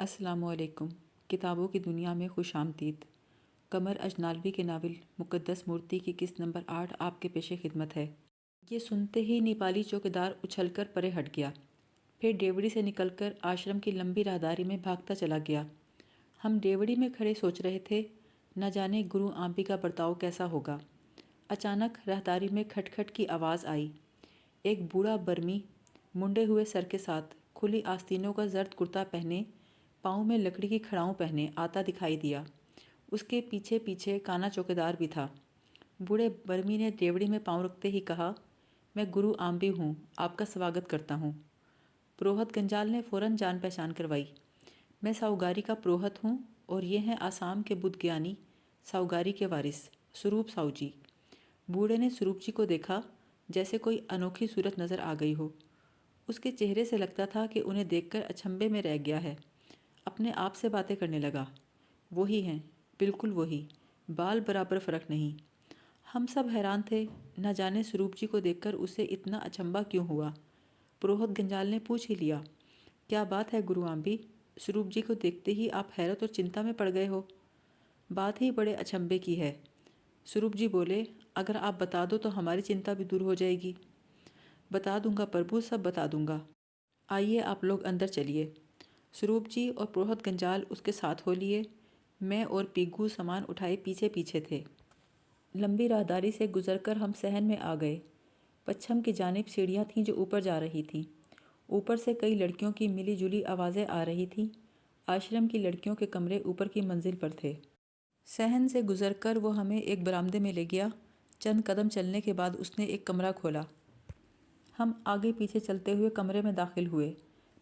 अस्सलामुअलैकुम। किताबों की दुनिया में खुशामदीद। कमर अजनालवी के नावल मुक़द्दस मूर्ति की किस्त नंबर 8 आपके पेशे खिदमत है। ये सुनते ही नेपाली चौकीदार उछलकर परे हट गया, फिर डेवड़ी से निकलकर आश्रम की लंबी राहदारी में भागता चला गया। हम डेवड़ी में खड़े सोच रहे थे, न जाने गुरु आम्बी का बर्ताव कैसा होगा। अचानक राहदारी में खटखट की आवाज़ आई। एक बूढ़ा बर्मी मुंडे हुए सर के साथ, खुली आस्तीनों का जर्द कुर्ता पहने, पाँव में लकड़ी की खड़ाऊँ पहने आता दिखाई दिया। उसके पीछे पीछे काना चौकीदार भी था। बूढ़े बर्मी ने डेवड़ी में पाँव रखते ही कहा, मैं गुरु आम्बी हूँ, आपका स्वागत करता हूँ। प्रोहत गंजाल ने फ़ौरन जान पहचान करवाई। मैं साहूगारी का प्रोहत हूँ और ये हैं आसाम के बुद्ध ज्ञानी साहूगारी के वारिस स्वरूप साहू जी। बूढ़े ने स्वरूप जी को देखा, जैसे कोई अनोखी सूरत नज़र आ गई हो। उसके चेहरे से लगता था कि उन्हें देखकर अचंभे में रह गया है। अपने आप से बातें करने लगा, वही हैं, बिल्कुल वही, बाल बराबर फ़र्क नहीं। हम सब हैरान थे, न जाने स्वरूप जी को देखकर उसे इतना अचंभा क्यों हुआ। पुरोहित गंजाल ने पूछ ही लिया, क्या बात है गुरु आम्बी? स्वरूप जी को देखते ही आप हैरत और चिंता में पड़ गए हो। बात ही बड़े अचंभे की है। स्वरूप जी बोले, अगर आप बता दो तो हमारी चिंता भी दूर हो जाएगी। बता दूंगा प्रभु, सब बता दूंगा। आइए आप लोग अंदर चलिए। स्वरूप जी और प्रोहत गंजाल उसके साथ हो लिए। मैं और पीगू सामान उठाए पीछे पीछे थे। लंबी राहदारी से गुजरकर हम सहन में आ गए। पश्चिम की जानिब सीढ़ियाँ थीं जो ऊपर जा रही थीं। ऊपर से कई लड़कियों की मिली जुली आवाज़ें आ रही थीं। आश्रम की लड़कियों के कमरे ऊपर की मंजिल पर थे। सहन से गुजरकर वो हमें एक बरामदे में ले गया। चंद कदम चलने के बाद उसने एक कमरा खोला। हम आगे पीछे चलते हुए कमरे में दाखिल हुए।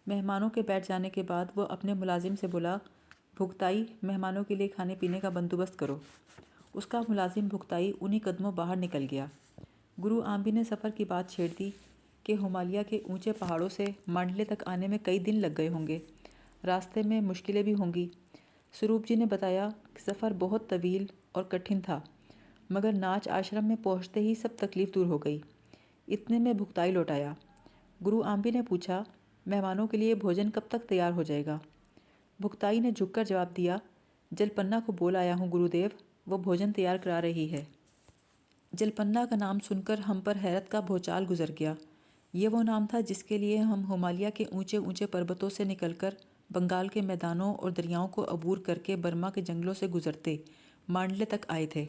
मेहमानों के बैठ जाने के बाद वो अपने मुलाजिम से बोला, भुगताई, मेहमानों के लिए खाने पीने का बंदोबस्त करो। उसका मुलाजिम भुगताई उन्हीं कदमों बाहर निकल गया। गुरु आम्बी ने सफ़र की बात छेड़ दी कि हिमालय के ऊंचे पहाड़ों से मांडले तक आने में कई दिन लग गए होंगे, रास्ते में मुश्किलें भी होंगी। स्वरूप जी ने बताया कि सफ़र बहुत तवील और कठिन था, मगर नाच आश्रम में पहुंचते ही सब तकलीफ़ दूर हो गई। इतने में भुगताई लौट आया। गुरु आम्बी ने पूछा, मेहमानों के लिए भोजन कब तक तैयार हो जाएगा? भुगताई ने झुककर जवाब दिया, जलपन्ना को बोल आया हूँ गुरुदेव, वो भोजन तैयार करा रही है। जलपन्ना का नाम सुनकर हम पर हैरत का भौचाल गुजर गया। ये वो नाम था जिसके लिए हम हिमालय के ऊंचे ऊंचे पर्वतों से निकलकर बंगाल के मैदानों और दरियाओं को अबूर करके बर्मा के जंगलों से गुजरते मांडले तक आए थे।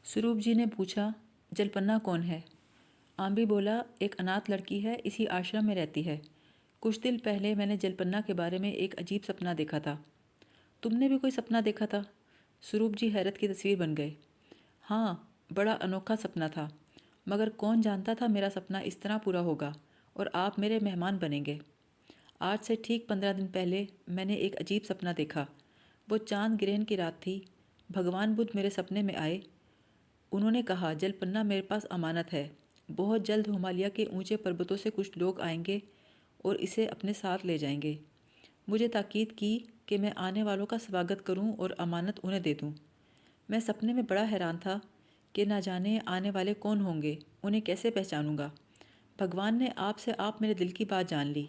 स्वरूप जी ने पूछा, जलपन्ना कौन है? आम्बी बोला, एक अनाथ लड़की है, इसी आश्रम में रहती है। कुछ दिन पहले मैंने जलपन्ना के बारे में एक अजीब सपना देखा था। तुमने भी कोई सपना देखा था? स्वरूप जी हैरत की तस्वीर बन गए। हाँ, बड़ा अनोखा सपना था, मगर कौन जानता था मेरा सपना इस तरह पूरा होगा और आप मेरे मेहमान बनेंगे। आज से ठीक 15 दिन पहले मैंने एक अजीब सपना देखा। वो चांद ग्रहण की रात थी। भगवान बुद्ध मेरे सपने में आए। उन्होंने कहा, जलपन्ना मेरे पास अमानत है। बहुत जल्द हिमालय के ऊंचे पर्वतों से कुछ लोग आएंगे और इसे अपने साथ ले जाएंगे। मुझे ताकीद की कि मैं आने वालों का स्वागत करूं और अमानत उन्हें दे दूं। मैं सपने में बड़ा हैरान था कि ना जाने आने वाले कौन होंगे, उन्हें कैसे पहचानूंगा। भगवान ने आपसे आप मेरे दिल की बात जान ली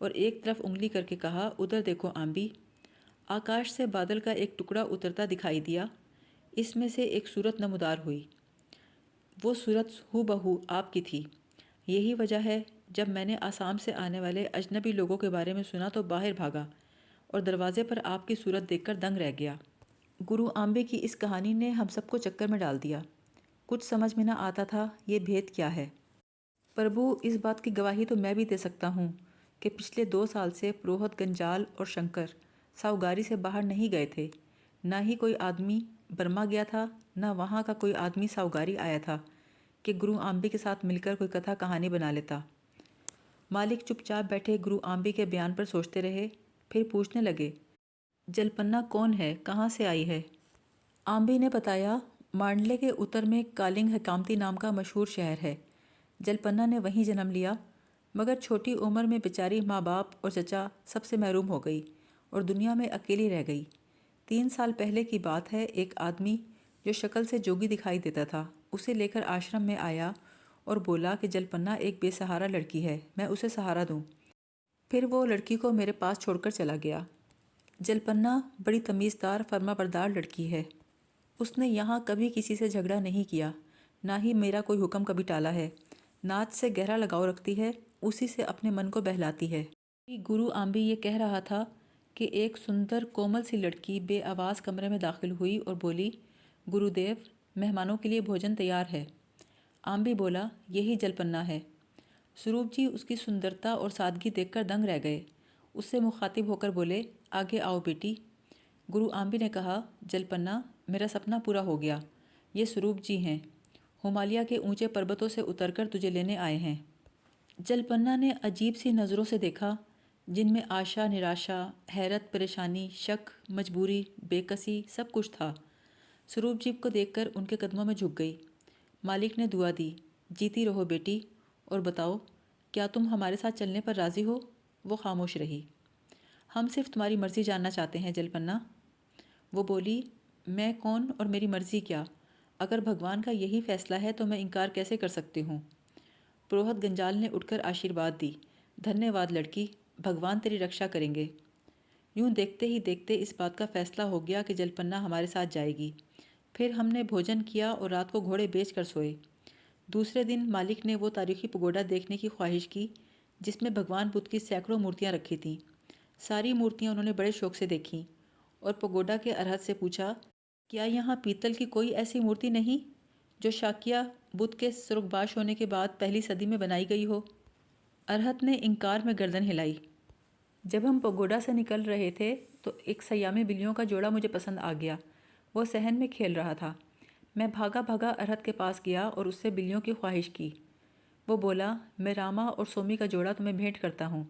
और एक तरफ उंगली करके कहा, उधर देखो आम्बी। आकाश से बादल का एक टुकड़ा उतरता दिखाई दिया। इसमें से एक सूरत नमूदार हुई। वो सूरत हूबहू आपकी थी। यही वजह है जब मैंने आसाम से आने वाले अजनबी लोगों के बारे में सुना तो बाहर भागा और दरवाजे पर आपकी सूरत देखकर दंग रह गया। गुरु आम्बे की इस कहानी ने हम सबको चक्कर में डाल दिया। कुछ समझ में न आता था ये भेद क्या है। प्रभु, इस बात की गवाही तो मैं भी दे सकता हूँ कि पिछले 2 साल से प्रोहत गंजाल और शंकर साहूगारी से बाहर नहीं गए थे। ना ही कोई आदमी बर्मा गया था, ना वहाँ का कोई आदमी साहूगारी आया था कि गुरु आम्बी के साथ मिलकर कोई कथा कहानी बना लेता। मालिक चुपचाप बैठे गुरु आम्बी के बयान पर सोचते रहे, फिर पूछने लगे, जलपन्ना कौन है, कहाँ से आई है? आम्बी ने बताया, मांडले के उत्तर में कालिंग हकामती नाम का मशहूर शहर है। जलपन्ना ने वहीं जन्म लिया, मगर छोटी उम्र में बेचारी माँ बाप और चचा सबसे महरूम हो गई और दुनिया में अकेली रह गई। 3 साल पहले की बात है, एक आदमी जो शक्ल से जोगी दिखाई देता था उसे लेकर आश्रम में आया और बोला कि जलपन्ना एक बेसहारा लड़की है, मैं उसे सहारा दूँ। फिर वो लड़की को मेरे पास छोड़कर चला गया। जलपन्ना बड़ी तमीज़दार फर्माबरदार लड़की है। उसने यहाँ कभी किसी से झगड़ा नहीं किया, ना ही मेरा कोई हुक्म कभी टाला है। नाच से गहरा लगाव रखती है, उसी से अपने मन को बहलाती है। गुरु आम्बी ये कह रहा था कि एक सुंदर कोमल सी लड़की बेआवाज़ कमरे में दाखिल हुई और बोली, गुरुदेव, मेहमानों के लिए भोजन तैयार है। आम्बी बोला, यही जलपन्ना है। स्वरूप जी उसकी सुंदरता और सादगी देखकर दंग रह गए। उससे मुखातिब होकर बोले, आगे आओ बेटी। गुरु आम्बी ने कहा, जलपन्ना, मेरा सपना पूरा हो गया। ये स्वरूप जी हैं, हिमालय के ऊंचे पर्वतों से उतरकर तुझे लेने आए हैं। जलपन्ना ने अजीब सी नज़रों से देखा, जिनमें आशा, निराशा, हैरत, परेशानी, शक, मजबूरी, बेकसी सब कुछ था। स्वरूप जी को देखकर उनके कदमों में झुक गई। मालिक ने दुआ दी, जीती रहो बेटी, और बताओ, क्या तुम हमारे साथ चलने पर राज़ी हो? वो खामोश रही। हम सिर्फ तुम्हारी मर्ज़ी जानना चाहते हैं जलपन्ना। वो बोली, मैं कौन और मेरी मर्ज़ी क्या? अगर भगवान का यही फ़ैसला है तो मैं इनकार कैसे कर सकती हूँ? पुरोहित गंजाल ने उठकर आशीर्वाद दी, धन्यवाद लड़की, भगवान तेरी रक्षा करेंगे। यूं देखते ही देखते इस बात का फ़ैसला हो गया कि जलपन्ना हमारे साथ जाएगी। फिर हमने भोजन किया और रात को घोड़े बेच कर सोए। दूसरे दिन मालिक ने वो तारीखी पगोडा देखने की ख्वाहिश की जिसमें भगवान बुद्ध की सैकड़ों मूर्तियाँ रखी थीं। सारी मूर्तियाँ उन्होंने बड़े शौक से देखीं और पगोडा के अरहत से पूछा, क्या यहाँ पीतल की कोई ऐसी मूर्ति नहीं जो शाक्या बुद्ध के स्वर्गवास होने के बाद पहली सदी में बनाई गई हो? अरहत ने इनकार में गर्दन हिलाई। जब हम पगोडा से निकल रहे थे तो एक सयामी बिल्लियों का जोड़ा मुझे पसंद आ गया। वो सहन में खेल रहा था। मैं भागा भागा अरहत के पास गया और उससे बिल्लियों की ख्वाहिश की। वो बोला, मैं रामा और सोमी का जोड़ा तुम्हें भेंट करता हूँ।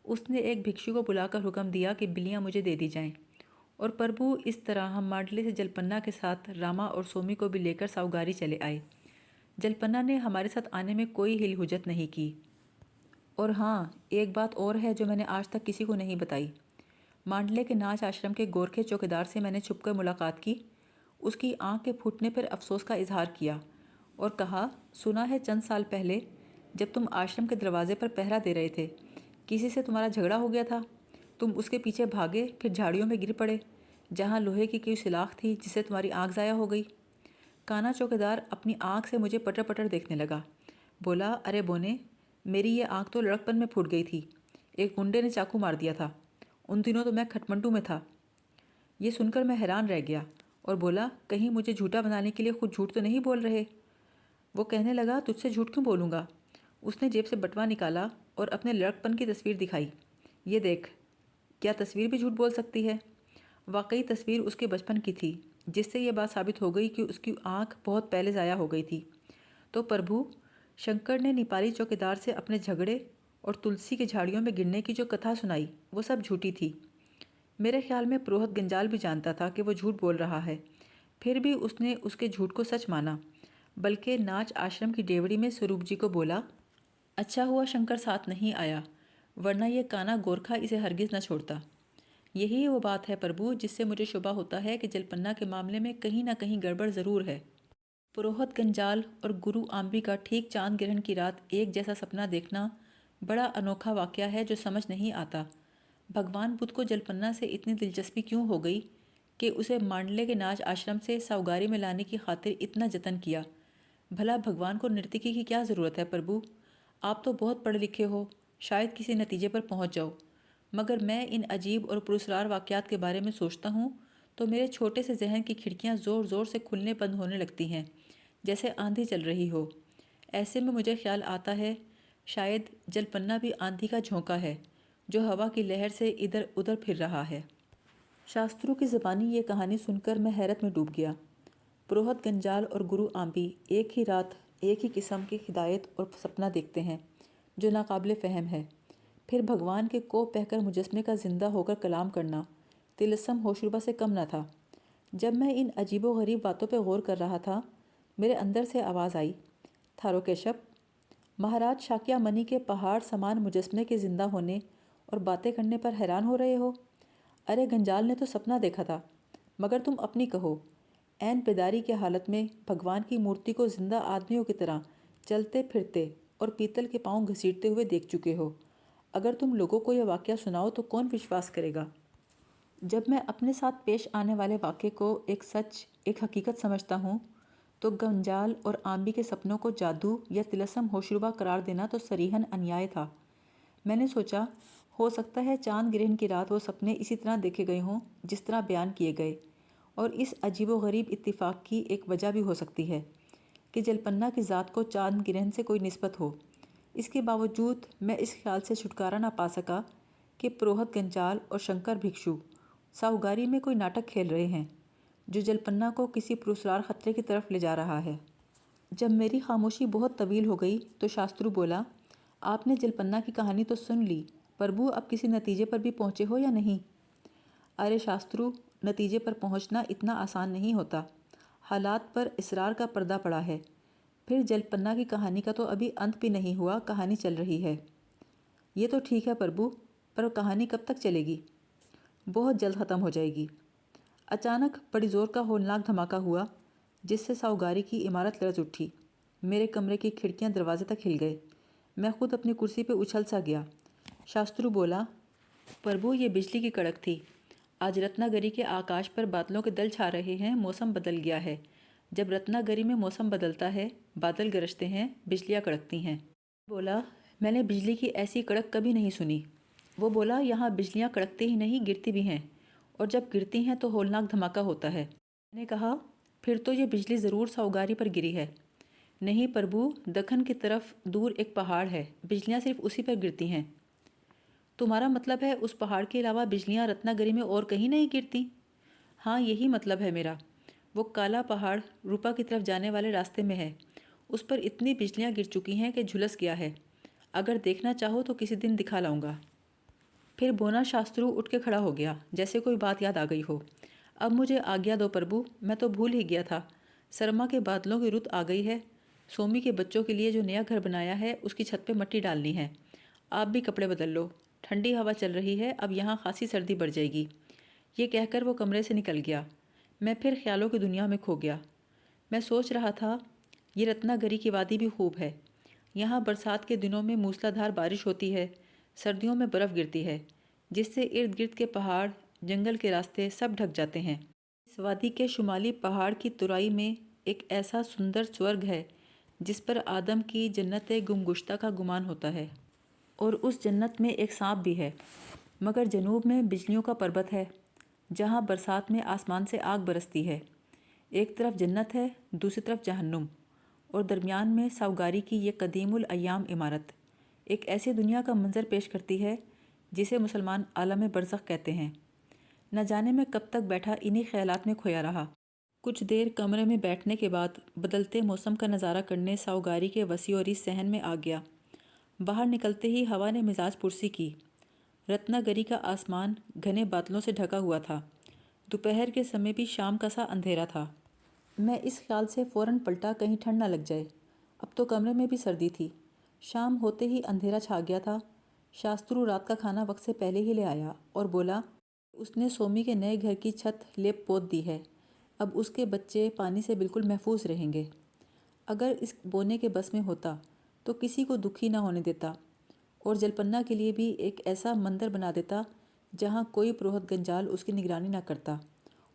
उसने एक भिक्षु को बुलाकर हुक्म दिया कि बिल्लियाँ मुझे दे दी जाएं। और प्रभु, इस तरह हम मांडले से जलपन्ना के साथ रामा और सोमी को भी लेकर साउगारी चले आए। जलपन्ना ने हमारे साथ आने में कोई हिलहुजत नहीं की। और हाँ, एक बात और है जो मैंने आज तक किसी को नहीं बताई। मांडले के नाच आश्रम के गोरखे चौकीदार से मैंने छुपकर मुलाकात की। उसकी आंख के फूटने पर अफसोस का इजहार किया और कहा, सुना है चंद साल पहले जब तुम आश्रम के दरवाजे पर पहरा दे रहे थे, किसी से तुम्हारा झगड़ा हो गया था। तुम उसके पीछे भागे, फिर झाड़ियों में गिर पड़े जहाँ लोहे की कोई सिलाख थी, जिससे तुम्हारी आंख ज़ाया हो गई। काना चौकीदार अपनी आंख से मुझे पटर पटर देखने लगा। बोला, अरे बोने, मेरी ये आंख तो लड़कपन में फूट गई थी। एक गुंडे ने चाकू मार दिया था। उन दिनों तो मैं खटमंडू में था। ये सुनकर मैं हैरान रह गया और बोला, कहीं मुझे झूठा बनाने के लिए खुद झूठ तो नहीं बोल रहे? वो कहने लगा, तुझसे झूठ क्यों बोलूँगा? उसने जेब से बटवा निकाला और अपने लड़कपन की तस्वीर दिखाई। ये देख। क्या तस्वीर भी झूठ बोल सकती है? वाकई तस्वीर उसके बचपन की थी, जिससे ये बात साबित हो गई कि उसकी आंख बहुत पहले ज़ाया हो गई थी। तो प्रभु, शंकर ने नेपाली चौकीदार से अपने झगड़े और तुलसी की झाड़ियों में गिरने की जो कथा सुनाई, वो सब झूठी थी। मेरे ख्याल में पुरोहित गंजाल भी जानता था कि वो झूठ बोल रहा है, फिर भी उसने उसके झूठ को सच माना। बल्कि नाच आश्रम की डेवड़ी में स्वरूप जी को बोला, अच्छा हुआ शंकर साथ नहीं आया, वरना ये काना गोरखा इसे हरगिज़ न छोड़ता। यही वो बात है प्रभु जिससे मुझे शुबा होता है कि जलपन्ना के मामले में कहीं ना कहीं गड़बड़ ज़रूर है। पुरोहित गंजाल और गुरु आम्बी का ठीक चांद ग्रहण की रात एक जैसा सपना देखना बड़ा अनोखा वाक़या है जो समझ नहीं आता। भगवान बुद्ध को जलपन्ना से इतनी दिलचस्पी क्यों हो गई कि उसे मांडले के नाच आश्रम से साउगारी में लाने की खातिर इतना जतन किया? भला भगवान को नर्तकी की क्या ज़रूरत है प्रभु? आप तो बहुत पढ़े लिखे हो, शायद किसी नतीजे पर पहुंच जाओ। मगर मैं इन अजीब और पुरस्कार वाक़यात के बारे में सोचता हूँ तो मेरे छोटे से जहन की खिड़कियाँ ज़ोर ज़ोर से खुलने बंद होने लगती हैं, जैसे आंधी चल रही हो। ऐसे में मुझे ख्याल आता है, शायद जलपन्ना भी आंधी का झोंका है जो हवा की लहर से इधर उधर फिर रहा है। शास्त्रों की ज़बानी ये कहानी सुनकर मैं हैरत में डूब गया। पुरोहित गंजाल और गुरु आम्बी एक ही रात एक ही किस्म की हिदायत और सपना देखते हैं जो नाकाबिले फ़हम है। फिर भगवान के कोप बहकर मुजस्मे का जिंदा होकर कलाम करना तिलस्म होशरुबा से कम न था। जब मैं इन अजीबो गरीब बातों पर गौर कर रहा था, मेरे अंदर से आवाज़ आई, थारो केशव, महाराज शाक्या मनी के पहाड़ समान मुजस्मे के ज़िंदा होने और बातें करने पर हैरान हो रहे हो? अरे गंजाल ने तो सपना देखा था, मगर तुम अपनी कहो। ऐन बेदारी की हालत में भगवान की मूर्ति को जिंदा आदमियों की तरह चलते फिरते और पीतल के पांव घसीटते हुए देख चुके हो। अगर तुम लोगों को यह वाक़या सुनाओ तो कौन विश्वास करेगा? जब मैं अपने साथ पेश आने वाले वाक़े को एक सच, एक हकीकत समझता हूँ, तो गंजाल और आम्बी के सपनों को जादू या तिलस्म होशरुबा करार देना तो सरीहन अन्याय था। मैंने सोचा, हो सकता है चांद ग्रहण की रात वो सपने इसी तरह देखे गए हों जिस तरह बयान किए गए, और इस अजीबोगरीब इत्तिफाक की एक वजह भी हो सकती है कि जलपन्ना की ज़ात को चांद ग्रहण से कोई निस्बत हो। इसके बावजूद मैं इस ख्याल से छुटकारा ना पा सका कि पुरोहित गंजाल और शंकर भिक्षु साहूगारी में कोई नाटक खेल रहे हैं जो जलपन्ना को किसी पुरस्कार खतरे की तरफ ले जा रहा है। जब मेरी खामोशी बहुत तवील हो गई तो शास्त्रु बोला, आपने जलपन्ना की कहानी तो सुन ली, प्रभु अब किसी नतीजे पर भी पहुँचे हो या नहीं? अरे शास्त्रु, नतीजे पर पहुँचना इतना आसान नहीं होता। हालात पर इसरार का पर्दा पड़ा है। फिर जलपन्ना की कहानी का तो अभी अंत भी नहीं हुआ, कहानी चल रही है। ये तो ठीक है प्रभु, पर कहानी कब तक चलेगी? बहुत जल्द ख़त्म हो जाएगी। अचानक बड़ी ज़ोर का होलनाक धमाका हुआ जिससे साहूगारी की इमारत लरज़ उठी। मेरे कमरे की खिड़कियां दरवाजे तक हिल गए। मैं खुद अपनी कुर्सी पे उछल सा गया। शास्त्रु बोला, प्रभु ये बिजली की कड़क थी। आज रत्नागिरी के आकाश पर बादलों के दल छा रहे हैं, मौसम बदल गया है। जब रत्नागिरी में मौसम बदलता है, बादल गरजते हैं, बिजलियाँ कड़कती हैं। बोला, मैंने बिजली की ऐसी कड़क कभी नहीं सुनी। वो बोला, यहाँ बिजलियाँ कड़कती ही नहीं, गिरती भी हैं, और जब गिरती हैं तो होलनाक धमाका होता है। मैंने कहा, फिर तो ये बिजली ज़रूर साहूगारी पर गिरी है। नहीं प्रभु, दक्खन की तरफ दूर एक पहाड़ है, बिजलियाँ सिर्फ उसी पर गिरती हैं। तुम्हारा मतलब है उस पहाड़ के अलावा बिजलियाँ रत्नागिरी में और कहीं नहीं गिरती? हाँ, यही मतलब है मेरा। वो काला पहाड़ रूपा की तरफ जाने वाले रास्ते में है। उस पर इतनी बिजलियाँ गिर चुकी हैं कि झुलस गया है। अगर देखना चाहो तो किसी दिन दिखा लाऊंगा। फिर बोना शास्त्रु उठ के खड़ा हो गया, जैसे कोई बात याद आ गई हो। अब मुझे आज्ञा दो प्रभु, मैं तो भूल ही गया था। सरमा के बादलों की रुत आ गई है। सोमी के बच्चों के लिए जो नया घर बनाया है उसकी छत पे मट्टी डालनी है। आप भी कपड़े बदल लो, ठंडी हवा चल रही है, अब यहाँ खासी सर्दी बढ़ जाएगी। ये कहकर वो कमरे से निकल गया। मैं फिर ख्यालों की दुनिया में खो गया। मैं सोच रहा था, ये रत्नागिरी की वादी भी खूब है। यहाँ बरसात के दिनों में मूसलाधार बारिश होती है, सर्दियों में बर्फ़ गिरती है, जिससे इर्द गिर्द के पहाड़, जंगल के रास्ते सब ढक जाते हैं। इस वादी के शुमाली पहाड़ की तुराई में एक ऐसा सुंदर स्वर्ग है जिस पर आदम की जन्नत गुमगुश्ता का गुमान होता है, और उस जन्नत में एक सांप भी है। मगर जनूब में बिजलियों का पर्वत है, जहाँ बरसात में आसमान से आग बरसती है। एक तरफ जन्नत है, दूसरी तरफ जहन्नुम, और दरमियान में साहूगारी की ये कदीमुल अय्याम इमारत एक ऐसी दुनिया का मंजर पेश करती है जिसे मुसलमान आलम बरज़ख कहते हैं। न जाने मैं कब तक बैठा इन्हीं ख्यालात में खोया रहा। कुछ देर कमरे में बैठने के बाद बदलते मौसम का नज़ारा करने साहूगारी के वसीऔरी सहन में आ गया। बाहर निकलते ही हवा ने मिजाज पुरसी की। रत्नागिरी का आसमान घने बादलों से ढका हुआ था। दोपहर के समय भी शाम का सा अंधेरा था। मैं इस ख्याल से फ़ौरन पलटा, कहीं ठंड ना लग जाए। अब तो कमरे में भी सर्दी थी। शाम होते ही अंधेरा छा गया था। शास्त्रु रात का खाना वक्त से पहले ही ले आया और बोला, उसने सोमी के नए घर की छत लेप पोत दी है। अब उसके बच्चे पानी से बिल्कुल महफूज रहेंगे। अगर इस बोने के बस में होता तो किसी को दुखी ना होने देता, और जलपन्ना के लिए भी एक ऐसा मंदिर बना देता जहाँ कोई पुरोहित गंजाल उसकी निगरानी ना करता,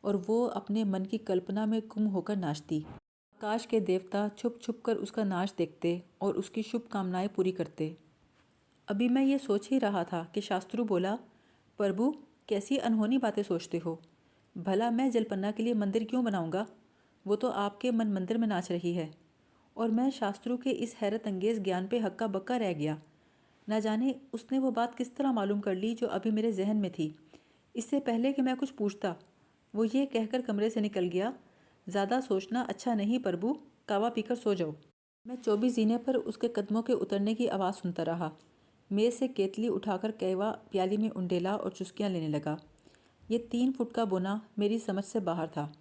और वो अपने मन की कल्पना में गुम होकर नाचती। आकाश के देवता छुप छुप कर उसका नाच देखते और उसकी शुभ कामनाएं पूरी करते। अभी मैं ये सोच ही रहा था कि शास्त्रु बोला, प्रभु कैसी अनहोनी बातें सोचते हो। भला मैं जलपन्ना के लिए मंदिर क्यों बनाऊंगा? वो तो आपके मन मंदिर में नाच रही है। और मैं शास्त्रु के इस हैरत अंगेज़ ज्ञान पे हक्का बक्का रह गया। न जाने उसने वो बात किस तरह मालूम कर ली जो अभी मेरे जहन में थी। इससे पहले कि मैं कुछ पूछता, वो ये कहकर कमरे से निकल गया, ज़्यादा सोचना अच्छा नहीं प्रभु, कावा पीकर सो जाओ। मैं 24 जीने पर उसके कदमों के उतरने की आवाज़ सुनता रहा। मेज़ से केतली उठाकर कहवा प्याली में उंडेला और चुस्कियाँ लेने लगा। ये 3 फुट का बोना मेरी समझ से बाहर था।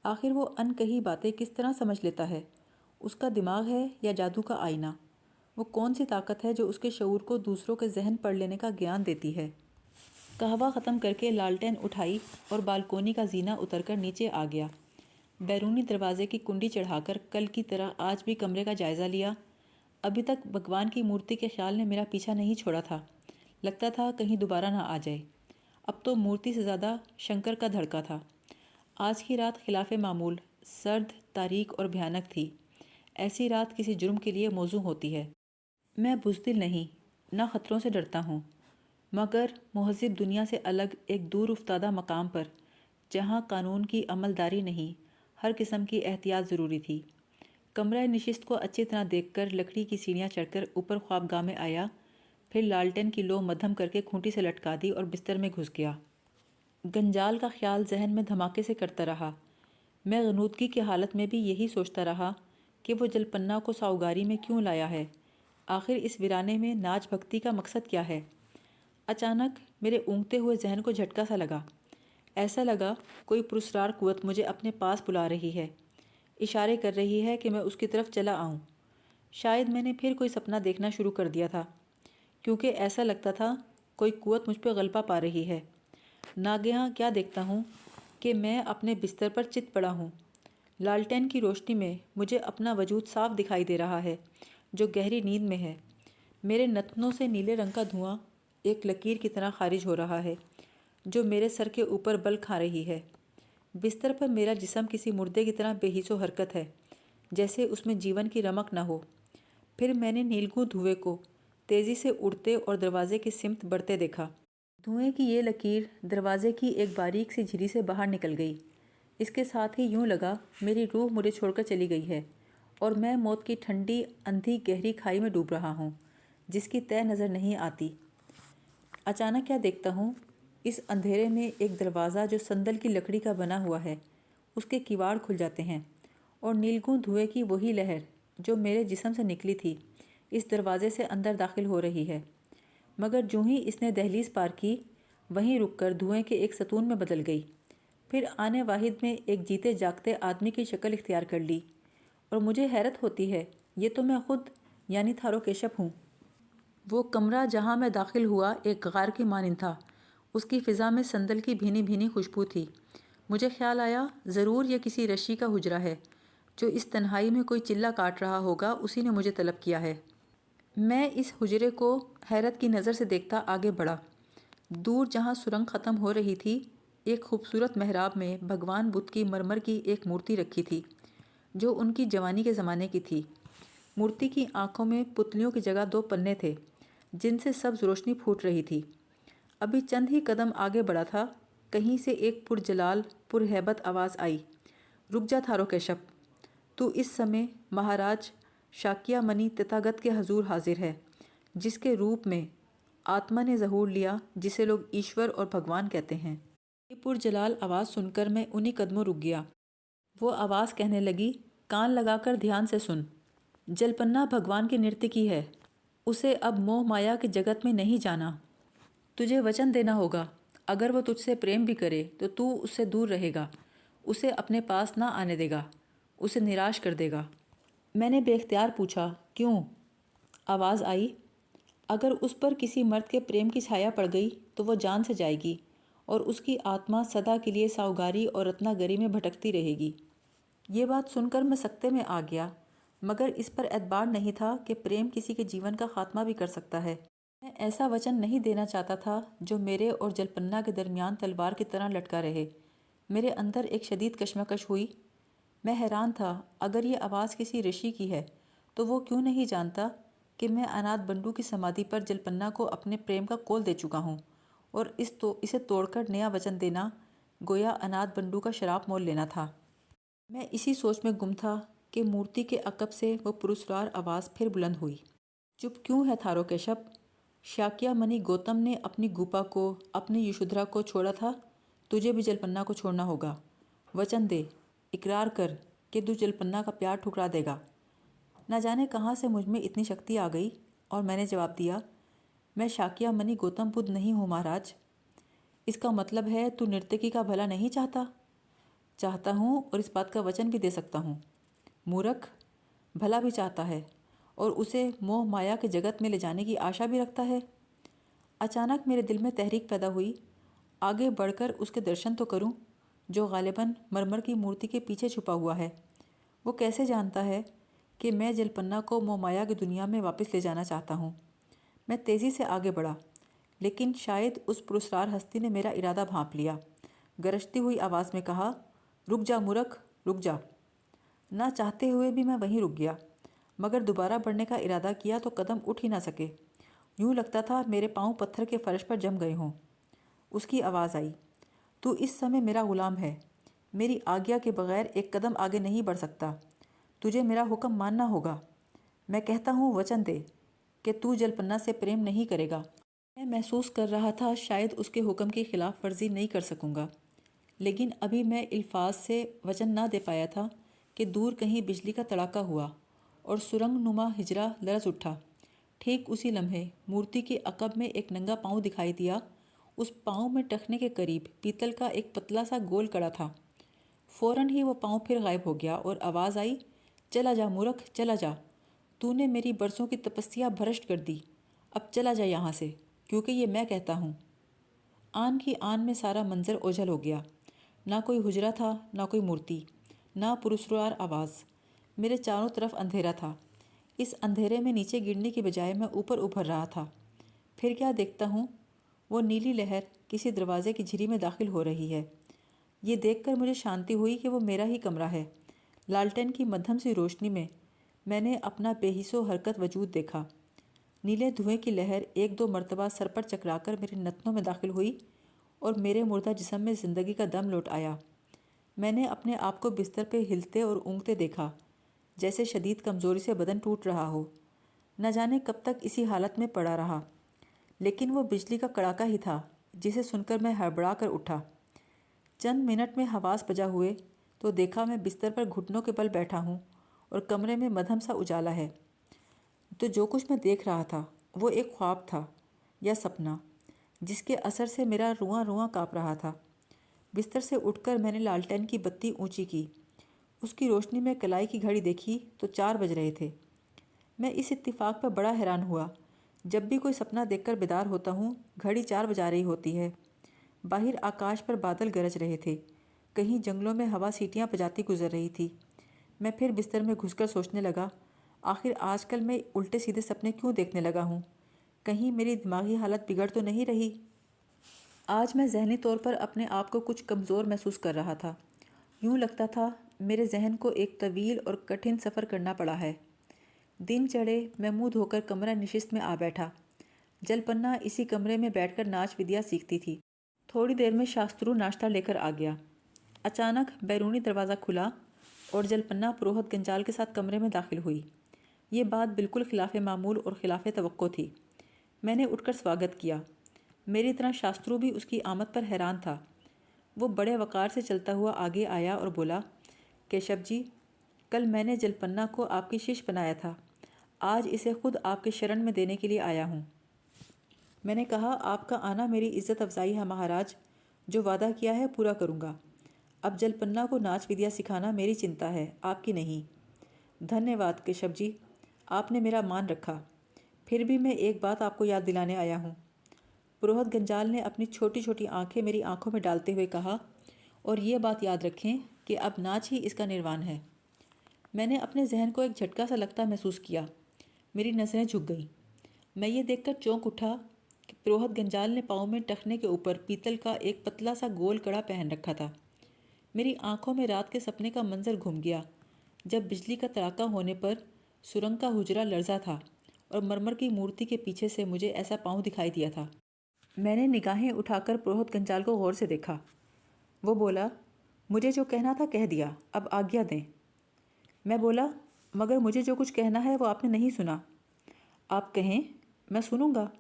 आखिर वो अनकही बातें किस तरह समझ लेता है? उसका दिमाग है या जादू का आईना? वो कौन सी ताकत है जो उसके शऊर को दूसरों के जहन पढ़ लेने का ज्ञान देती है? कहवा ख़त्म करके लालटेन उठाई और बालकोनी का जीना उतरकर नीचे आ गया। बैरूनी दरवाजे की कुंडी चढ़ाकर कल की तरह आज भी कमरे का जायज़ा लिया। अभी तक भगवान की मूर्ति के ख्याल ने मेरा पीछा नहीं छोड़ा था। लगता था कहीं दोबारा ना आ जाए। अब तो मूर्ति से ज़्यादा शंकर का धड़का था। आज की रात खिलाफ़े मामूल सर्द, तारीक और भयानक थी। ऐसी रात किसी जुर्म के लिए मौजू होती है। मैं बुज़दिल नहीं, ना ख़तरों से डरता हूँ, मगर मुहज़्ज़िब दुनिया से अलग एक दूर उफ़्तादा मकाम पर, जहाँ कानून की अमलदारी नहीं, हर किस्म की एहतियात ज़रूरी थी। कमरा नशिस्त को अच्छी तरह देखकर लकड़ी की सीढ़ियाँ चढ़कर ऊपर ख्वाबगाह में आया, फिर लालटेन की लो मद्धम करके खूंटी से लटका दी और बिस्तर में घुस गया। गंजाल का ख्याल जहन में धमाके से करता रहा। मैं गनूदगी की हालत में भी यही सोचता रहा कि वो जलपन्ना को साउगारी में क्यों लाया है। आखिर इस वीराने में नाच भक्ति का मकसद क्या है। अचानक मेरे ऊँगते हुए जहन को झटका सा लगा। ऐसा लगा कोई पुरस्कार कुव्वत मुझे अपने पास बुला रही है, इशारे कर रही है कि मैं उसकी तरफ चला आऊँ। शायद मैंने फिर कोई सपना देखना शुरू कर दिया था, क्योंकि ऐसा लगता था कोई कुव्वत मुझ पर गलबा पा रही है। नागेहां क्या देखता हूँ कि मैं अपने बिस्तर पर चित पड़ा हूँ। लालटेन की रोशनी में मुझे अपना वजूद साफ दिखाई दे रहा है, जो गहरी नींद में है। मेरे नथनों से नीले रंग का धुआं एक लकीर की तरह खारिज हो रहा है, जो मेरे सर के ऊपर बल खा रही है। बिस्तर पर मेरा जिस्म किसी मुर्दे की तरह बेहिसो हरकत है, जैसे उसमें जीवन की रमक न हो। फिर मैंने नीलगू धुएं को तेज़ी से उड़ते और दरवाजे की सिमत बढ़ते देखा। धुएं की ये लकीर दरवाजे की एक बारीक सी झिरी से बाहर निकल गई। इसके साथ ही यूं लगा मेरी रूह मुझे छोड़कर चली गई है और मैं मौत की ठंडी अंधी गहरी खाई में डूब रहा हूँ, जिसकी तय नज़र नहीं आती। अचानक क्या देखता हूँ, इस अंधेरे में एक दरवाज़ा जो संदल की लकड़ी का बना हुआ है, उसके किवाड़ खुल जाते हैं और नीलगू धुएं की वही लहर जो मेरे जिस्म से निकली थी, इस दरवाजे से अंदर दाखिल हो रही है। मगर जूँ ही इसने दहलीज पार की, वहीं रुककर धुएं के एक सतून में बदल गई। फिर आने वाहिद में एक जीते जागते आदमी की शक्ल इख्तियार कर ली और मुझे हैरत होती है, ये तो मैं खुद यानी थारो केशप हूँ। वो कमरा जहाँ मैं दाखिल हुआ एक गार की मानिंद था। उसकी फ़िज़ा में संदल की भीनी भीनी खुशबू थी। मुझे ख्याल आया, ज़रूर ये किसी रशी का हुजरा है, जो इस तन्हाई में कोई चिल्ला काट रहा होगा, उसी ने मुझे तलब किया है। मैं इस हुजरे को हैरत की नज़र से देखता आगे बढ़ा। दूर जहाँ सुरंग ख़त्म हो रही थी, एक खूबसूरत मेहराब में भगवान बुद्ध की मरमर की एक मूर्ति रखी थी, जो उनकी जवानी के ज़माने की थी। मूर्ति की आंखों में पुतलियों की जगह दो पन्ने थे, जिनसे सब्ज़ रोशनी फूट रही थी। अभी चंद ही कदम आगे बढ़ा था, कहीं से एक पुरजलाल पुरहैबत आवाज़ आई, रुक जा थारो केशप, तू इस समय महाराज शाक्यामणि तथागत के हजूर हाजिर है, जिसके रूप में आत्मा ने ज़हूर लिया, जिसे लोग ईश्वर और भगवान कहते हैं। ये पुरजलाल आवाज़ सुनकर मैं उन्हीं कदमों रुक गया। वो आवाज़ कहने लगी, कान लगाकर ध्यान से सुन। जलपन्ना भगवान की नृत्य की है। उसे अब मोह माया के जगत में नहीं जाना। तुझे वचन देना होगा, अगर वो तुझसे प्रेम भी करे तो तू उससे दूर रहेगा, उसे अपने पास ना आने देगा, उसे निराश कर देगा। मैंने बेख्तियार पूछा, क्यों? आवाज़ आई, अगर उस पर किसी मर्द के प्रेम की छाया पड़ गई तो वो जान से जाएगी और उसकी आत्मा सदा के लिए साउगारी और रत्नागरी में भटकती रहेगी। ये बात सुनकर मैं सकते में आ गया, मगर इस पर एतबार नहीं था कि प्रेम किसी के जीवन का खात्मा भी कर सकता है। मैं ऐसा वचन नहीं देना चाहता था जो मेरे और जलपन्ना के दरमियान तलवार की तरह लटका रहे। मेरे अंदर एक शदीद कशमकश हुई। मैं हैरान था, अगर ये आवाज़ किसी ऋषि की है तो वो क्यों नहीं जानता कि मैं अनाथ बंडू की समाधि पर जलपन्ना को अपने प्रेम का कोल दे चुका हूँ और इसे तोड़कर नया वचन देना गोया अनाथ बंडू का शराब मोल लेना था। मैं इसी सोच में गुम था कि मूर्ति के अकब से वो पुरस्कार आवाज़ फिर बुलंद हुई, चुप क्यों है थारो केशप? शाक्यामणि गौतम ने अपनी गुपा को, अपनी यशोधरा को छोड़ा था, तुझे भी जलपन्ना को छोड़ना होगा। वचन दे, इकरार कर कि तू जलपन्ना का प्यार ठुकरा देगा। न जाने कहाँ से मुझ में इतनी शक्ति आ गई और मैंने जवाब दिया, मैं शाक्यामणि गौतम बुद्ध नहीं हूँ महाराज। इसका मतलब है तू नर्तकी का भला नहीं चाहता? चाहता हूँ और इस बात का वचन भी दे सकता हूँ। मूर्ख, भला भी चाहता है और उसे मोह माया के जगत में ले जाने की आशा भी रखता है। अचानक मेरे दिल में तहरीक पैदा हुई, आगे बढ़कर उसके दर्शन तो करूं, जो गालिबन मरमर की मूर्ति के पीछे छुपा हुआ है। वो कैसे जानता है कि मैं जलपन्ना को मोह माया की दुनिया में वापस ले जाना चाहता हूँ। मैं तेज़ी से आगे बढ़ा, लेकिन शायद उस पुरस्कार हस्ती ने मेरा इरादा भांप लिया। गरजती हुई आवाज़ में कहा, रुक जा मूर्ख, रुक जा। ना चाहते हुए भी मैं वहीं रुक गया, मगर दोबारा बढ़ने का इरादा किया तो कदम उठ ही ना सके। यूँ लगता था मेरे पाँव पत्थर के फर्श पर जम गए हों। उसकी आवाज़ आई, तू इस समय मेरा गुलाम है, मेरी आज्ञा के बगैर एक कदम आगे नहीं बढ़ सकता, तुझे मेरा हुक्म मानना होगा। मैं कहता हूँ, वचन दे कि तू जलपन्ना से प्रेम नहीं करेगा। मैं महसूस कर रहा था शायद उसके हुक्म की खिलाफ वर्जी नहीं कर सकूँगा, लेकिन अभी मैं अल्फाज से वचन ना दे पाया था कि दूर कहीं बिजली का तड़ाका हुआ और सुरंग नुमा हिजरा लरज़ उठा। ठीक उसी लम्हे मूर्ति के अकब में एक नंगा पाँव दिखाई दिया। उस पाँव में टखने के करीब पीतल का एक पतला सा गोल कड़ा था। फ़ौरन ही वो पाँव फिर गायब हो गया और आवाज़ आई, चला जा मूर्ख, चला जा। तूने मेरी बरसों की तपस्या भ्रष्ट कर दी। अब चला जा यहाँ से, क्योंकि ये मैं कहता हूँ। आन की आन में सारा मंजर ओझल हो गया। ना कोई हुजरा था, ना कोई मूर्ति, ना पुरस्कार आवाज़। मेरे चारों तरफ अंधेरा था। इस अंधेरे में नीचे गिरने की बजाय मैं ऊपर उभर रहा था। फिर क्या देखता हूँ, वो नीली लहर किसी दरवाजे की झिरी में दाखिल हो रही है। ये देखकर मुझे शांति हुई कि वो मेरा ही कमरा है। लालटेन की मध्यम सी रोशनी में मैंने अपना बेहिसो हरकत वजूद देखा। नीले धुएं की लहर एक दो मर्तबा सर पर चकराकर मेरे नथनों में दाखिल हुई और मेरे मुर्दा जिस्म में ज़िंदगी का दम लौट आया। मैंने अपने आप को बिस्तर पे हिलते और ऊँघते देखा, जैसे शदीद कमज़ोरी से बदन टूट रहा हो। न जाने कब तक इसी हालत में पड़ा रहा, लेकिन वो बिजली का कड़ाका ही था जिसे सुनकर मैं हड़बड़ा कर उठा। चंद मिनट में हवास बजा हुए तो देखा मैं बिस्तर पर घुटनों के बल बैठा हूँ और कमरे में मध्यम सा उजाला है। तो जो कुछ मैं देख रहा था वो एक ख्वाब था या सपना, जिसके असर से मेरा रुआं रुआं काँप रहा था। बिस्तर से उठकर मैंने लालटेन की बत्ती ऊंची की। उसकी रोशनी में कलाई की घड़ी देखी तो 4 बज रहे थे। मैं इस इत्तेफाक पर बड़ा हैरान हुआ। जब भी कोई सपना देखकर बेदार होता हूँ, घड़ी 4 बजा रही होती है। बाहर आकाश पर बादल गरज रहे थे, कहीं जंगलों में हवा सीटियाँ बजाती गुजर रही थी। मैं फिर बिस्तर में घुसकर सोचने लगा, आखिर आजकल मैं उल्टे सीधे सपने क्यों देखने लगा हूँ? कहीं मेरी दिमागी हालत बिगड़ तो नहीं रही? आज मैं ज़हनी तौर पर अपने आप को कुछ कमज़ोर महसूस कर रहा था। यूँ लगता था मेरे जहन को एक तवील और कठिन सफ़र करना पड़ा है। दिन चढ़े मैं मुँह धोकर कमरा निशिस्त में आ बैठा। जलपन्ना इसी कमरे में बैठकर नाच विद्या सीखती थी। थोड़ी देर में शास्त्रु नाश्ता लेकर आ गया। अचानक बैरूनी दरवाज़ा खुला और जलपन्ना पुरोहित गंजाल के साथ कमरे में दाखिल हुई। ये बात बिल्कुल खिलाफ मामूल और खिलाफ तवक्को थी। मैंने उठकर स्वागत किया। मेरी तरह शास्त्रु भी उसकी आमद पर हैरान था। वो बड़े वक़ार से चलता हुआ आगे आया और बोला, केशव जी, कल मैंने जलपन्ना को आपकी शिष्य बनाया था, आज इसे खुद आपके शरण में देने के लिए आया हूँ। मैंने कहा, आपका आना मेरी इज़्ज़त अफजाई है महाराज, जो वादा किया है पूरा करूँगा। अब जलपन्ना को नाच विद्या सिखाना मेरी चिंता है, आपकी नहीं। धन्यवाद केशव जी, आपने मेरा मान रखा। फिर भी मैं एक बात आपको याद दिलाने आया हूँ। पुरोहित गंजाल ने अपनी छोटी छोटी आंखें मेरी आंखों में डालते हुए कहा, और ये बात याद रखें कि अब नाच ही इसका निर्वाण है। मैंने अपने जहन को एक झटका सा लगता महसूस किया। मेरी नज़रें झुक गईं। मैं ये देखकर चौंक उठा कि पुरोहित गंजाल ने पाँव में टखने के ऊपर पीतल का एक पतला सा गोल कड़ा पहन रखा था। मेरी आंखों में रात के सपने का मंजर घूम गया, जब बिजली का तड़ाका होने पर सुरंग का हुजरा लर्जा था और मरमर की मूर्ति के पीछे से मुझे ऐसा पाँव दिखाई दिया था। मैंने निगाहें उठाकर पुरोहित गंजाल को गौर से देखा। वो बोला, मुझे जो कहना था कह दिया, अब आज्ञा दें। मैं बोला, मगर मुझे जो कुछ कहना है वो आपने नहीं सुना। आप कहें, मैं सुनूंगा।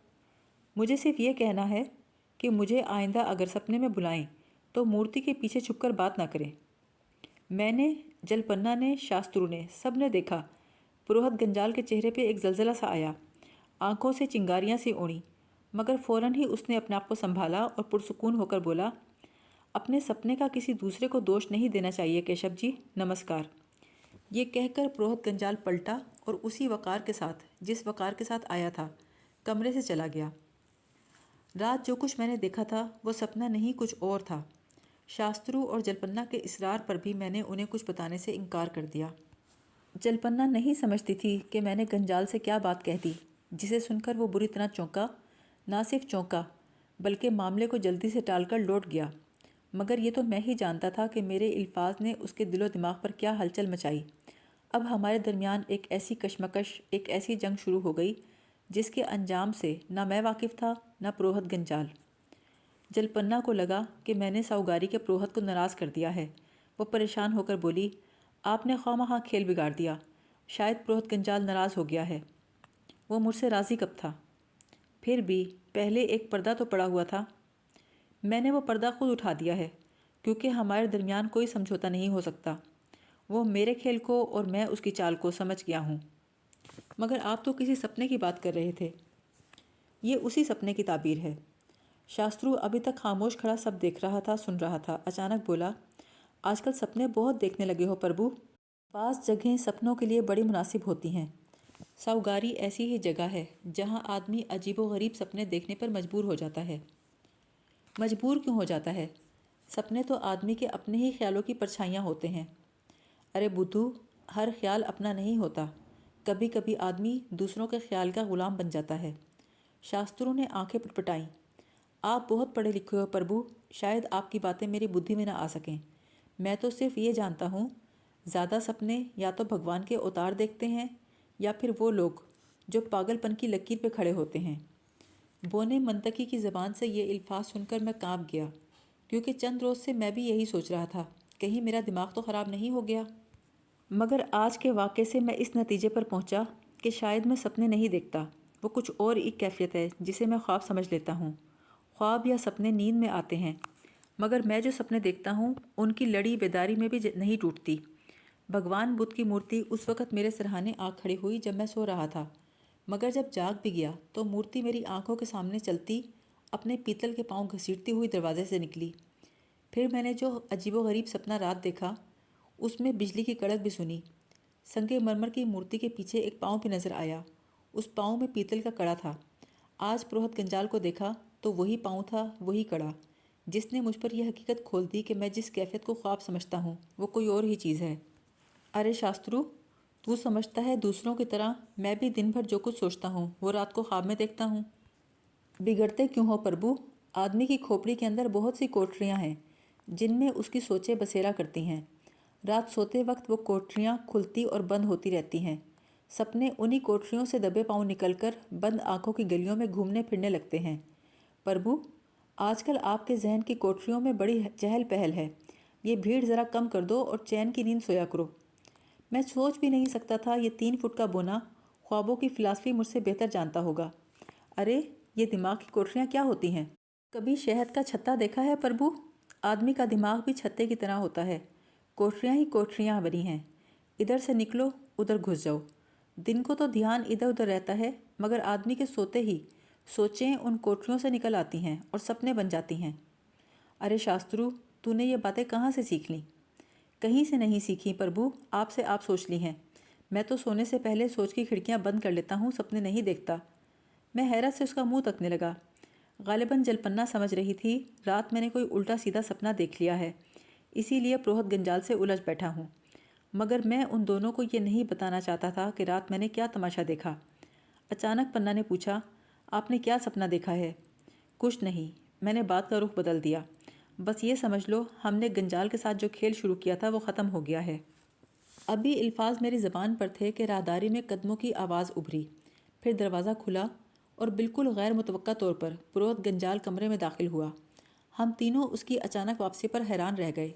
मुझे सिर्फ ये कहना है कि मुझे आइंदा अगर सपने में बुलाएं तो मूर्ति के पीछे छुपकर बात ना करें। मैंने, जलपन्ना ने, शास्त्रु ने, सब ने देखा पुरोहित गंजाल के चेहरे पे एक जलजला सा आया, आंखों से चिंगारियां सी उड़ी, मगर फ़ौरन ही उसने अपने आप को संभाला और पुरसुकून होकर बोला, अपने सपने का किसी दूसरे को दोष नहीं देना चाहिए केशव जी, नमस्कार। ये कहकर पुरोहित गंजाल पलटा और उसी वक़ार के साथ, जिस वक़ार के साथ आया था, कमरे से चला गया। रात जो कुछ मैंने देखा था वो सपना नहीं, कुछ और था। शास्त्रु और जलपन्ना के इसरार पर भी मैंने उन्हें कुछ बताने से इनकार कर दिया। जलपन्ना नहीं समझती थी कि मैंने गंजाल से क्या बात कह दी, जिसे सुनकर वो बुरी तरह चौंका, ना सिर्फ चौंका बल्कि मामले को जल्दी से टालकर लौट गया। मगर ये तो मैं ही जानता था कि मेरे अल्फाज ने उसके दिलो दिमाग पर क्या हलचल मचाई। अब हमारे दरमियान एक ऐसी कशमकश, एक ऐसी जंग शुरू हो गई जिसके अंजाम से ना मैं वाकिफ़ था ना प्रोहत गंजाल। जलपन्ना को लगा कि मैंने साहूगारी के प्रोहत को नाराज़ कर दिया है। वो परेशान होकर बोली, आपने ख्वामख़ा खेल बिगाड़ दिया। शायद प्रोहत गंजाल नाराज़ हो गया है। वो मुझसे राज़ी कब था? फिर भी पहले एक पर्दा तो पड़ा हुआ था। मैंने वो पर्दा खुद उठा दिया है क्योंकि हमारे दरमियान कोई समझौता नहीं हो सकता। वो मेरे खेल को और मैं उसकी चाल को समझ गया हूँ। मगर आप तो किसी सपने की बात कर रहे थे। ये उसी सपने की ताबीर है। शास्त्रु अभी तक खामोश खड़ा सब देख रहा था, सुन रहा था। अचानक बोला, आजकल सपने बहुत देखने लगे हो प्रभु। पास जगहें सपनों के लिए बड़ी मुनासिब होती हैं। साहूगारी ऐसी ही जगह है जहाँ आदमी अजीबो गरीब सपने देखने पर मजबूर हो जाता है। मजबूर क्यों हो जाता है? सपने तो आदमी के अपने ही ख्यालों की परछाइयाँ होते हैं। अरे बुद्धू, हर ख्याल अपना नहीं होता। कभी कभी आदमी दूसरों के ख्याल का गुलाम बन जाता है। शास्त्रों ने आंखें पटपटाईं। आप बहुत पढ़े लिखे हो प्रभु, शायद आपकी बातें मेरी बुद्धि में ना आ सकें। मैं तो सिर्फ ये जानता हूँ, ज़्यादा सपने या तो भगवान के अवतार देखते हैं या फिर वो लोग जो पागलपन की लकीर पे खड़े होते हैं। बोने मंतकी की ज़बान से ये अल्फाज सुनकर मैं काँप गया, क्योंकि चंद रोज़ से मैं भी यही सोच रहा था, कहीं मेरा दिमाग तो ख़राब नहीं हो गया। मगर आज के वाक़े से मैं इस नतीजे पर पहुंचा कि शायद मैं सपने नहीं देखता। वो कुछ और एक कैफियत है जिसे मैं ख्वाब समझ लेता हूँ। ख्वाब या सपने नींद में आते हैं, मगर मैं जो सपने देखता हूँ उनकी लड़ी बेदारी में भी नहीं टूटती। भगवान बुद्ध की मूर्ति उस वक़्त मेरे सिरहाने आ खड़ी हुई जब मैं सो रहा था, मगर जब जाग भी गया तो मूर्ति मेरी आंखों के सामने चलती, अपने पीतल के पाँव घसीटती हुई दरवाजे से निकली। फिर मैंने जो अजीबोगरीब सपना रात देखा, उसमें बिजली की कड़क भी सुनी। संगमरमर की मूर्ति के पीछे एक पाँव भी नजर आया। उस पाँव में पीतल का कड़ा था। आज प्रोहत गंजाल को देखा तो वही पाँव था, वही कड़ा, जिसने मुझ पर यह हकीकत खोल दी कि मैं जिस कैफियत को ख्वाब समझता हूँ वो कोई और ही चीज़ है। अरे शास्त्रु, तू समझता है दूसरों की तरह मैं भी दिन भर जो कुछ सोचता हूँ वो रात को ख्वाब में देखता हूँ। बिगड़ते क्यों हो प्रभु? आदमी की खोपड़ी के अंदर बहुत सी कोठरियाँ हैं जिनमें उसकी सोचें बसेरा करती हैं। रात सोते वक्त वो कोठरियाँ खुलती और बंद होती रहती हैं। सपने उन्हीं कोठरियों से दबे पांव निकलकर बंद आंखों की गलियों में घूमने फिरने लगते हैं। प्रभु, आजकल आपके जहन की कोठरियों में बड़ी चहल पहल है। ये भीड़ ज़रा कम कर दो और चैन की नींद सोया करो। मैं सोच भी नहीं सकता था ये 3 फुट का बोना ख्वाबों की फ़िलासफ़ी मुझसे बेहतर जानता होगा। अरे, ये दिमाग की कोठरियाँ क्या होती हैं? कभी शहद का छत्ता देखा है प्रभु? आदमी का दिमाग भी छत्ते की तरह होता है। कोठरियाँ ही कोठरियाँ बनी हैं। इधर से निकलो, उधर घुस जाओ। दिन को तो ध्यान इधर उधर रहता है, मगर आदमी के सोते ही सोचें उन कोठरियों से निकल आती हैं और सपने बन जाती हैं। अरे शास्त्रु, तूने ये बातें कहाँ से सीख लीं? कहीं से नहीं सीखी प्रभु, आपसे आप सोच ली हैं। मैं तो सोने से पहले सोच की खिड़कियाँ बंद कर लेता हूँ, सपने नहीं देखता। मैं हैरत से उसका मुंह तकने लगा। गालिबन जलपन्ना समझ रही थी रात मैंने कोई उल्टा सीधा सपना देख लिया है, इसीलिए प्रोहत गंजाल से उलझ बैठा हूँ। मगर मैं उन दोनों को ये नहीं बताना चाहता था कि रात मैंने क्या तमाशा देखा। अचानक पन्ना ने पूछा, आपने क्या सपना देखा है? कुछ नहीं, मैंने बात का रुख बदल दिया। बस ये समझ लो, हमने गंजाल के साथ जो खेल शुरू किया था वो ख़त्म हो गया है। अभी अल्फाज मेरी ज़बान पर थे कि राहदारी में कदमों की आवाज़ उभरी। फिर दरवाज़ा खुला और बिल्कुल गैर मुतवक्का तौर पर प्रोहत गंजाल कमरे में दाखिल हुआ। हम तीनों उसकी अचानक वापसी पर हैरान रह गए।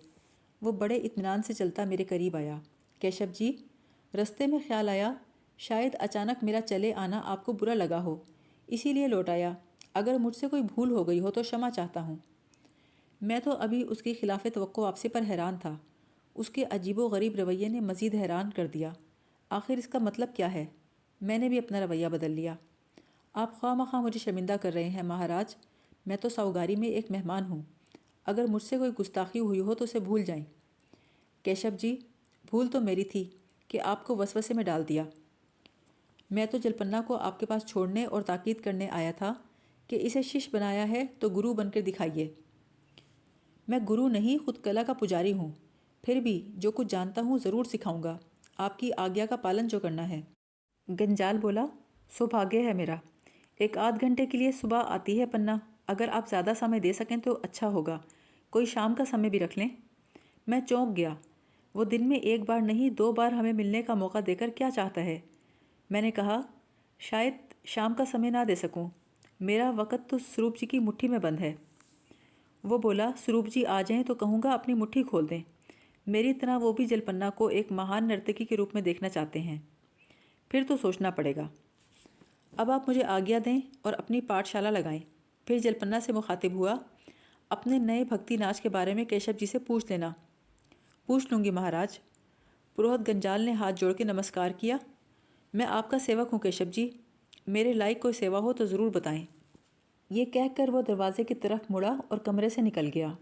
वो बड़े इत्मीनान से चलता मेरे करीब आया। केशव जी, रास्ते में ख्याल आया शायद अचानक मेरा चले आना आपको बुरा लगा हो, इसीलिए लौट आया। अगर मुझसे कोई भूल हो गई हो तो क्षमा चाहता हूँ। मैं तो अभी उसकी खिलाफ तवक्को वापसी पर हैरान था। उसके अजीबो गरीब रवैये ने मज़ीद हैरान कर दिया। आखिर इसका मतलब क्या है? मैंने भी अपना रवैया बदल लिया। आप ख्वामख़ा मुझे शर्मिंदा कर रहे हैं महाराज। मैं तो साहूगारी में एक मेहमान हूँ। अगर मुझसे कोई गुस्ताखी हुई हो तो उसे भूल जाएं। केशव जी, भूल तो मेरी थी कि आपको वसवसे में डाल दिया। मैं तो जलपन्ना को आपके पास छोड़ने और ताकीद करने आया था कि इसे शिष्य बनाया है तो गुरु बनकर दिखाइए। मैं गुरु नहीं, खुद कला का पुजारी हूँ। फिर भी जो कुछ जानता हूँ ज़रूर सिखाऊंगा, आपकी आज्ञा का पालन जो करना है। गंजाल बोला, सौभाग्य है मेरा। एक आध घंटे के लिए सुबह आती है पन्ना। अगर आप ज़्यादा समय दे सकें तो अच्छा होगा। कोई शाम का समय भी रख लें। मैं चौंक गया। वो दिन में एक बार नहीं 2 बार हमें मिलने का मौका देकर क्या चाहता है। मैंने कहा, शायद शाम का समय ना दे सकूं। मेरा वक़्त तो स्वरूप जी की मुट्ठी में बंद है। वो बोला, स्वरूप जी आ जाएं तो कहूँगा अपनी मुट्ठी खोल दें। मेरी तरह वो भी जलपन्ना को एक महान नर्तकी के रूप में देखना चाहते हैं। फिर तो सोचना पड़ेगा। अब आप मुझे आज्ञा दें और अपनी पाठशाला लगाएं। फिर जलपन्ना से मुखातिब हुआ, अपने नए भक्ति नाच के बारे में केशव जी से पूछ लेना। पूछ लूँगी महाराज। पुरोहित गंजाल ने हाथ जोड़ के नमस्कार किया। मैं आपका सेवक हूँ केशव जी। मेरे लायक कोई सेवा हो तो ज़रूर बताएं। ये कहकर वो दरवाजे की तरफ मुड़ा और कमरे से निकल गया।